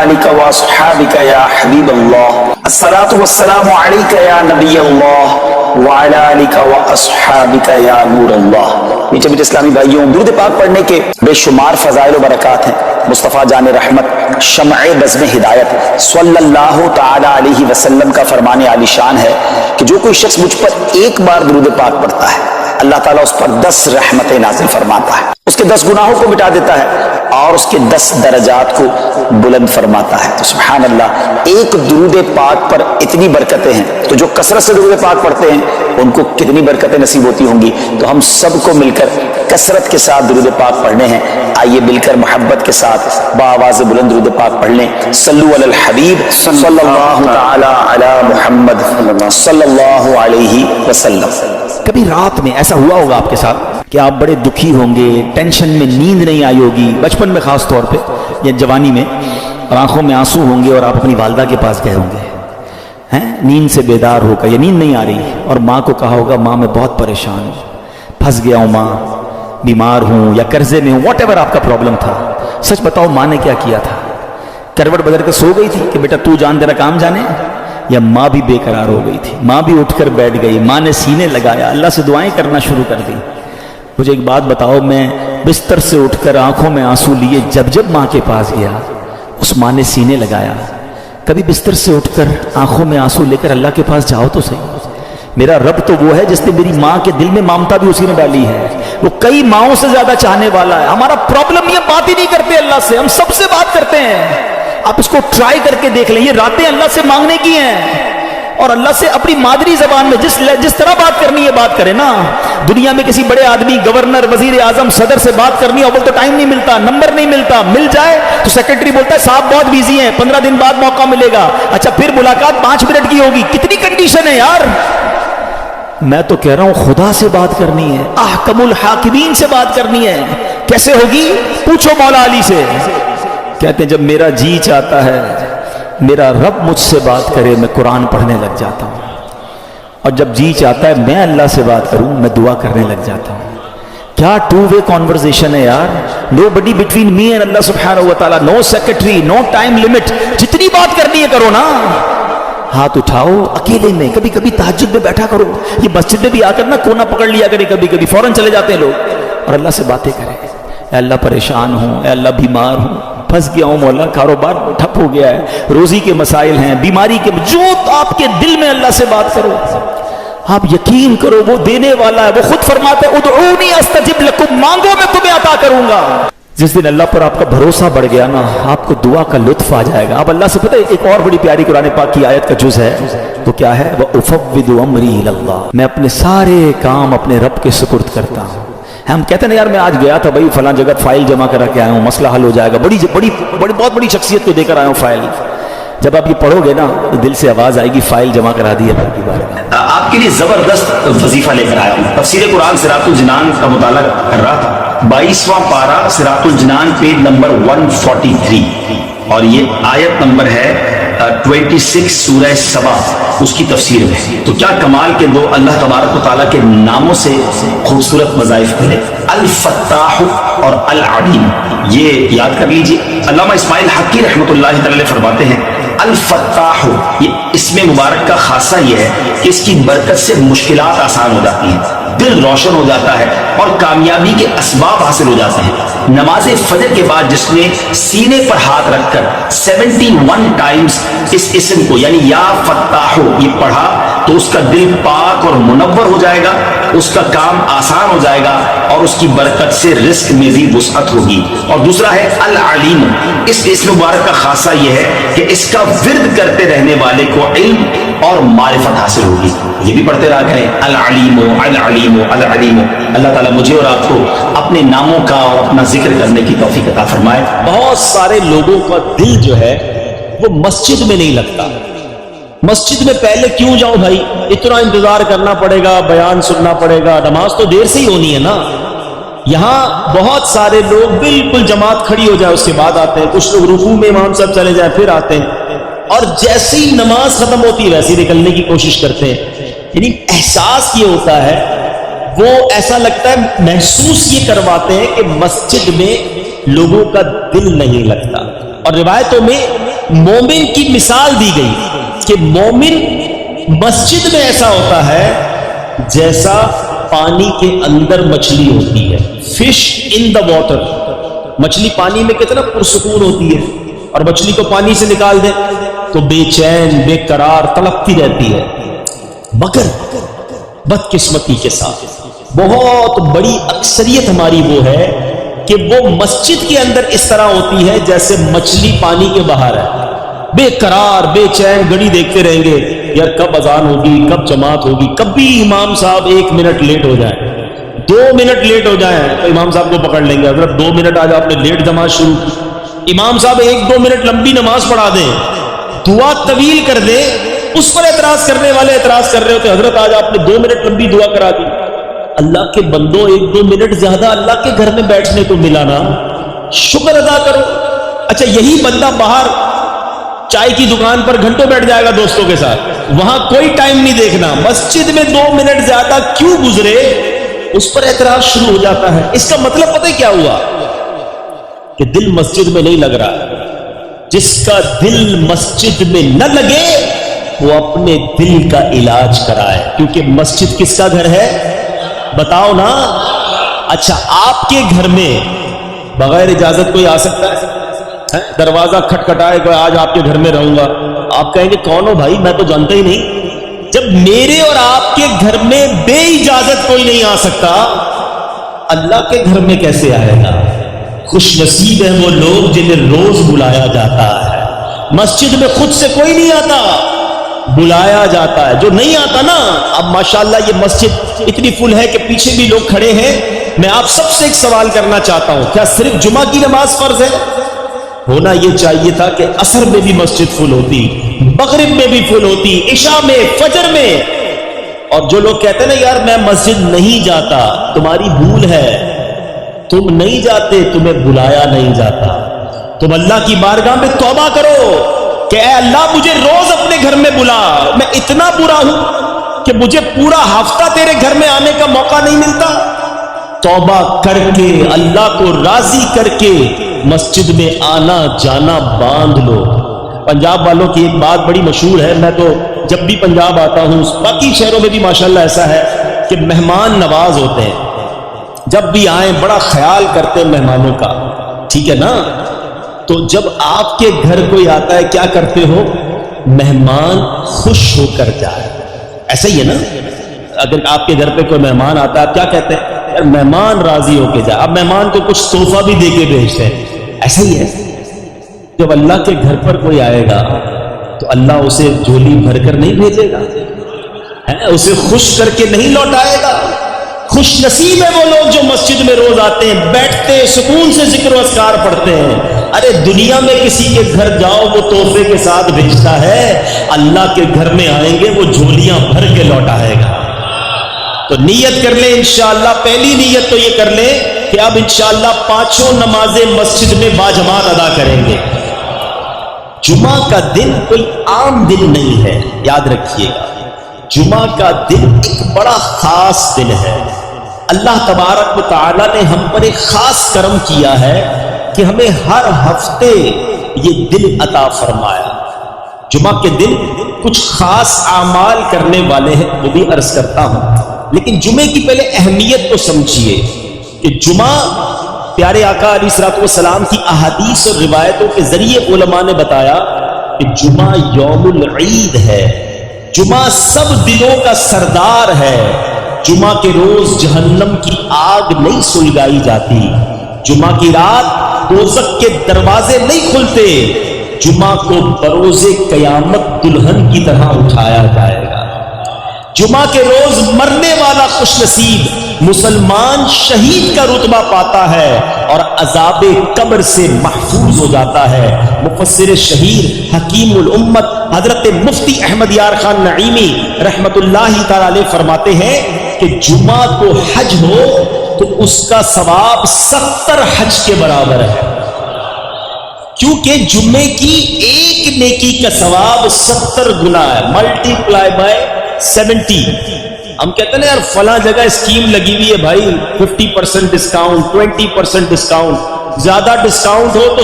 آلک و اصحابک یا حبیب اللہ، الصلاۃ والسلام علیک یا نبی اللہ وعلی آلک و اصحابک یا نور اللہ۔ میٹھے میٹھے اسلامی بھائیوں، درود پاک پڑھنے کے بے شمار فضائل و برکات ہیں۔ مصطفیٰ جان رحمت شمع بزم ہدایت صلی اللہ تعالی علیہ وسلم کا فرمان عالی شان ہے کہ جو کوئی شخص مجھ پر ایک بار درود پاک پڑھتا ہے، اللہ تعالیٰ اس پر 10 رحمتیں نازل فرماتا ہے، اس کے 10 گناہوں کو مٹا دیتا ہے اور اس کے 10 درجات کو بلند فرماتا ہے۔ تو سبحان اللہ، ایک درود پاک پر اتنی برکتیں ہیں، تو جو کثرت سے درود پاک پڑھتے ہیں ان کو کتنی برکتیں نصیب ہوتی ہوں گی۔ تو ہم سب کو مل کر کثرت کے ساتھ درود پاک پڑھنے ہیں۔ آئیے مل کر محبت کے ساتھ بآواز بلند درود پاک پڑھ لیں۔ صلو علی الحبیب صلی اللہ تعالی علی محمد صلی اللہ علیہ وسلم۔ کبھی رات میں ایسا ہوا ہوگا آپ کے ساتھ کہ آپ بڑے دکھی ہوں گے، ٹینشن میں نیند نہیں آئی ہوگی، بچپن میں خاص طور پہ یا جوانی میں، اور آنکھوں میں آنسو ہوں گے اور آپ اپنی والدہ کے پاس گئے ہوں گے، نیند سے بیدار ہو کر یا نیند نہیں آ رہی، اور ماں کو کہا ہوگا ماں میں بہت پریشان ہوں، پھنس گیا ہوں ماں، بیمار ہوں یا قرضے میں ہوں، واٹ ایور آپ کا پرابلم تھا۔ سچ بتاؤ ماں نے کیا کیا تھا؟ کروٹ بدل کر سو گئی تھی کہ بیٹا تو جان تیرا کام جانے، یا ماں بھی بے قرار ہو گئی تھی، ماں بھی اٹھ کر بیٹھ گئی، ماں نے سینے لگایا، اللہ سے دعائیں کرنا شروع کر دی۔ مجھے ایک بات بتاؤ، میں بستر سے اٹھ کر آنکھوں میں آنسو لیے جب ماں کے پاس گیا، اس ماں نے سینے لگایا۔ کبھی بستر سے اٹھ کر آنکھوں میں آنسو لے کر اللہ کے پاس جاؤ تو صحیح۔ میرا رب تو وہ ہے جس نے میری ماں کے دل میں ممتا بھی اسی نے ڈالی ہے، وہ کئی ماؤں سے زیادہ چاہنے والا ہے۔ ہمارا پرابلم یہ بات ہی نہیں کرتے اللہ سے، ہم سب سے بات کرتے ہیں۔ آپ اس کو ٹرائی کر کے دیکھ لیں، یہ راتیں اللہ سے مانگنے کی ہیں، اور اللہ سے اپنی مادری زبان میں جس طرح بات کرنی ہے بات کرے نا۔ دنیا میں کسی بڑے آدمی، گورنر، وزیر اعظم، صدر سے بات کرنی ہو تو ٹائم نہیں ملتا، نمبر نہیں ملتا، مل جائے تو سیکرٹری بولتا ہے صاحب بہت بیزی ہیں، 15 دن بعد موقع ملے گا، اچھا پھر ملاقات 5 منٹ کی ہوگی۔ کتنی کنڈیشن ہے یار۔ میں تو کہہ رہا ہوں خدا سے بات کرنی ہے، احکم الحاکمین سے بات کرنی ہے۔ کیسے ہوگی؟ پوچھو مولا علی سے۔ کہتے ہیں جب میرا جی چاہتا ہے میرا رب مجھ سے بات کرے، میں قرآن پڑھنے لگ جاتا ہوں، اور جب جی چاہتا ہے میں اللہ سے بات کروں، میں دعا کرنے لگ جاتا ہوں۔ کیا ٹو وے کانورزیشن ہے یار، نو بڈی بٹوین می اینڈ اللہ سبحانہ و تعالیٰ، نو سیکرٹری، نو ٹائم لمٹ، جتنی بات کرنی ہے کرو نا۔ ہاتھ اٹھاؤ اکیلے میں، کبھی کبھی تہجد میں بیٹھا کرو، یہ مسجد میں بھی آ کر نا کونا پکڑ لیا کرے، کبھی فوراً چلے جاتے ہیں لوگ، اور اللہ سے باتیں کریں۔ اے اللہ پریشان ہوں، اے اللہ بیمار ہوں، پھنس گیا ہوں مولا، کاروبار ٹھپ ہو گیا ہے، روزی کے مسائل ہیں، بیماری کے، جو آپ کے دل میں اللہ سے بات کرو۔ آپ یقین کرو وہ دینے والا ہے، وہ خود فرماتا ہے ادعونی استجب لکم، مانگو میں تمہیں عطا کروں گا۔ جس دن اللہ پر آپ کا بھروسہ بڑھ گیا نا، آپ کو دعا کا لطف آ جائے گا۔ آپ اللہ سے، پتہ ہے ایک اور بڑی پیاری قرآن پاک کی آیت کا جز ہے، وہ کیا ہے؟ وَأُفَوِّضُ أَمْرِي إِلَى اللَّهِ، میں اپنے سارے کام اپنے رب کے سپرد کرتا ہوں۔ ہم کہتے ہیں نا یار میں آج گیا تھا بھائی فلاں جگہ فائل جمع کرا کے آیا ہوں، مسئلہ حل ہو جائے گا، بہت بڑی شخصیت کو دے کر آیا ہوں فائل۔ جب آپ یہ پڑھو گے نا تو دل سے آواز آئے گی فائل جمع کرا دی اللہ کی بارگاہ میں۔ آپ کے لیے زبردست وظیفہ لے کر آیا ہوں۔ تفسیر قرآن صراط الجنان کا مطالعہ کر رہا تھا، 22واں پارہ صراط الجنان پیج نمبر 143، اور یہ آیت نمبر ہے 26 سورہ سبا، اس کی تفسیر میں۔ تو کیا کمال کے دو اللہ تبارک و تعالیٰ کے ناموں سے خوبصورت وظائف ملے، الفتاح اور العلیم، یہ یاد کر لیجیے۔ علامہ اسماعیل حقی رحمۃ اللہ تعالی فرماتے ہیں الفتاح، یہ اسم مبارک کا خاصہ یہ ہے کہ اس کی برکت سے مشکلات آسان ہو جاتی ہیں، دل روشن ہو جاتا ہے اور کامیابی کے اسباب حاصل ہو جاتے ہیں۔ نماز فجر کے بعد جس نے سینے پر ہاتھ رکھ کر 71 ٹائمز اس اسم کو یعنی یا فتاح یہ پڑھا تو اس کا دل پاک اور منور ہو جائے گا، اس کا کام آسان ہو جائے گا، اور اس کی برکت سے رزق میں بھی وسعت ہوگی۔ اور دوسرا ہے العلیم، اس اسم مبارک کا خاصہ یہ ہے کہ اس کا ورد کرتے رہنے والے کو علم اور معرفت حاصل ہوگی۔ یہ بھی پڑھتے رہا کریں العلیم العلیم العلیم۔ اللہ تعالیٰ مجھے اور آپ کو اپنے ناموں کا اور اپنا ذکر کرنے کی توفیق عطا فرمائے۔ بہت سارے لوگوں کا دل جو ہے وہ مسجد میں نہیں لگتا۔ مسجد میں پہلے کیوں جاؤں بھائی، اتنا انتظار کرنا پڑے گا، بیان سننا پڑے گا، نماز تو دیر سے ہی ہونی ہے نا۔ یہاں بہت سارے لوگ بالکل جماعت کھڑی ہو جائے اس کے بعد آتے ہیں، کچھ لوگ رکوع میں امام صاحب چلے جائیں پھر آتے ہیں، اور جیسی نماز ختم ہوتی ہے ویسے نکلنے کی کوشش کرتے ہیں۔ یعنی احساس یہ ہوتا ہے، وہ ایسا لگتا ہے، محسوس یہ کرواتے ہیں کہ مسجد میں لوگوں کا دل نہیں لگتا۔ اور روایتوں میں مومن کی مثال دی گئی کہ مومن مسجد میں ایسا ہوتا ہے جیسا پانی کے اندر مچھلی ہوتی ہے. Fish in the water. مچھلی پانی میں کتنا پرسکون ہوتی ہے, اور مچھلی کو پانی سے نکال دیں تو بے چین بے قرار تڑپتی رہتی ہے. مگر بدقسمتی کے ساتھ بہت بڑی اکثریت ہماری وہ ہے کہ وہ مسجد کے اندر اس طرح ہوتی ہے جیسے مچھلی پانی کے باہر ہے, بے قرار بے چین گھڑی دیکھتے رہیں گے یار کب اذان ہوگی, کب جماعت ہوگی. کبھی امام صاحب 1 منٹ لیٹ ہو جائیں, 2 منٹ لیٹ ہو جائیں تو امام صاحب کو پکڑ لیں گے, حضرت 2 منٹ آج آپ نے لیٹ جماعت شروع کی. امام صاحب 1-2 منٹ لمبی نماز پڑھا دیں, دعا طویل کر دیں, اس پر اعتراض کرنے والے اعتراض کر رہے ہوتے حضرت آج آپ نے 2 منٹ لمبی دعا کرا دی. اللہ کے بندوں 1-2 منٹ زیادہ اللہ کے گھر میں بیٹھنے کو ملا نا, شکر ادا کرو. اچھا یہی بندہ باہر چائے کی دکان پر گھنٹوں بیٹھ جائے گا دوستوں کے ساتھ, وہاں کوئی ٹائم نہیں دیکھنا, مسجد میں 2 منٹ زیادہ کیوں گزرے اس پر اعتراض شروع ہو جاتا ہے. اس کا مطلب پتہ کیا ہوا کہ دل مسجد میں نہیں لگ رہا. جس کا دل مسجد میں نہ لگے وہ اپنے دل کا علاج کرائے, کیونکہ مسجد کس کا گھر ہے بتاؤ نا. اچھا آپ کے گھر میں بغیر اجازت کوئی آ سکتا ہے؟ دروازہ کھٹکھٹائے کہ آج آپ کے گھر میں رہوں گا, آپ کہیں گے کون ہو بھائی, میں تو جانتا ہی نہیں. جب میرے اور آپ کے گھر میں بے اجازت کوئی نہیں آ سکتا, اللہ کے گھر میں کیسے آئے گا؟ خوش نصیب ہیں وہ لوگ جنہیں روز بلایا جاتا ہے. مسجد میں خود سے کوئی نہیں آتا, بلایا جاتا ہے. جو نہیں آتا نا, اب ماشاءاللہ یہ مسجد اتنی فل ہے کہ پیچھے بھی لوگ کھڑے ہیں. میں آپ سب سے ایک سوال کرنا چاہتا ہوں, کیا صرف جمعہ کی نماز فرض ہے؟ ہونا یہ چاہیے تھا کہ عصر میں بھی مسجد فل ہوتی, مغرب میں بھی فل ہوتی, عشاء میں, فجر میں. اور جو لوگ کہتے ہیں نا یار میں مسجد نہیں جاتا, تمہاری بھول ہے. تم نہیں جاتے, تمہیں بلایا نہیں جاتا. تم اللہ کی بارگاہ میں توبہ کرو کہ اے اللہ مجھے روز اپنے گھر میں بلا, میں اتنا برا ہوں کہ مجھے پورا ہفتہ تیرے گھر میں آنے کا موقع نہیں ملتا. توبہ کر کے اللہ کو راضی کر کے مسجد میں آنا جانا باندھ لو. پنجاب والوں کی ایک بات بڑی مشہور ہے, میں تو جب بھی پنجاب آتا ہوں, باقی شہروں میں بھی ماشاءاللہ ایسا ہے کہ مہمان نواز ہوتے ہیں. جب بھی آئیں بڑا خیال کرتے ہیں مہمانوں کا, ٹھیک ہے نا. تو جب آپ کے گھر کوئی آتا ہے کیا کرتے ہو؟ مہمان خوش ہو کر جائے. ایسا ہی ہے نا, اگر آپ کے گھر پہ کوئی مہمان آتا ہے آپ کیا کہتے ہیں؟ یار مہمان راضی ہو کے جائے. اب مہمان کو کچھ تحفہ بھی دے کے بھیجتے ہیں. ایسا ہی ہے, جب اللہ کے گھر پر کوئی آئے گا تو اللہ اسے جھولی بھر کر نہیں بھیجے گا, اسے خوش کر کے نہیں لوٹائے گا. خوش نصیب ہے وہ لوگ جو مسجد میں روز آتے ہیں, بیٹھتے سکون سے ذکر و اذکار پڑھتے ہیں. ارے دنیا میں کسی کے گھر جاؤ وہ تحفے کے ساتھ بھیجتا ہے, اللہ کے گھر میں آئیں گے وہ جھولیاں بھر کے لوٹائے گا. تو نیت کر لیں انشاءاللہ. پہلی نیت تو یہ کر لیں کہ اب انشاءاللہ 5 نمازیں مسجد میں باجماعت ادا کریں گے. جمعہ کا دن کوئی عام دن نہیں ہے, یاد رکھیے گا. جمعہ کا دن ایک بڑا خاص دن ہے. اللہ تبارک و تعالی نے ہم پر ایک خاص کرم کیا ہے کہ ہمیں ہر ہفتے یہ دن عطا فرمایا. جمعہ کے دن کچھ خاص اعمال کرنے والے ہیں, وہ بھی عرض کرتا ہوں. لیکن جمعے کی پہلے اہمیت کو سمجھیے کہ جمعہ پیارے آقا علیہ الصلوۃ والسلام کی احادیث اور روایتوں کے ذریعے علماء نے بتایا کہ جمعہ یوم العید ہے. جمعہ سب دنوں کا سردار ہے. جمعہ کے روز جہنم کی آگ نہیں سلگائی جاتی. جمعہ کی رات دوزخ کے دروازے نہیں کھلتے. جمعہ کو بروز قیامت دلہن کی طرح اٹھایا جائے گا. جمعہ کے روز مرنے والا خوش نصیب مسلمان شہید کا رتبہ پاتا ہے اور عذاب قبر سے محفوظ ہو جاتا ہے. مفسر شہیر حکیم الامت حضرت مفتی احمد یار خان نعیمی رحمت اللہ تعالی علیہ فرماتے ہیں کہ جمعہ کو حج ہو تو اس کا ثواب 70 حج کے برابر ہے. کیونکہ جمعے کی ایک نیکی کا ثواب 70 گنا ہے, ملٹی پلائی بائی 70. ہم کہتے ہیں یار فلاں جگہ اسکیم لگی ہوئی ہے بھائی, 50% ڈسکاؤنٹ, 20% ڈسکاؤنٹ, زیادہ ڈسکاؤنٹ ہو تو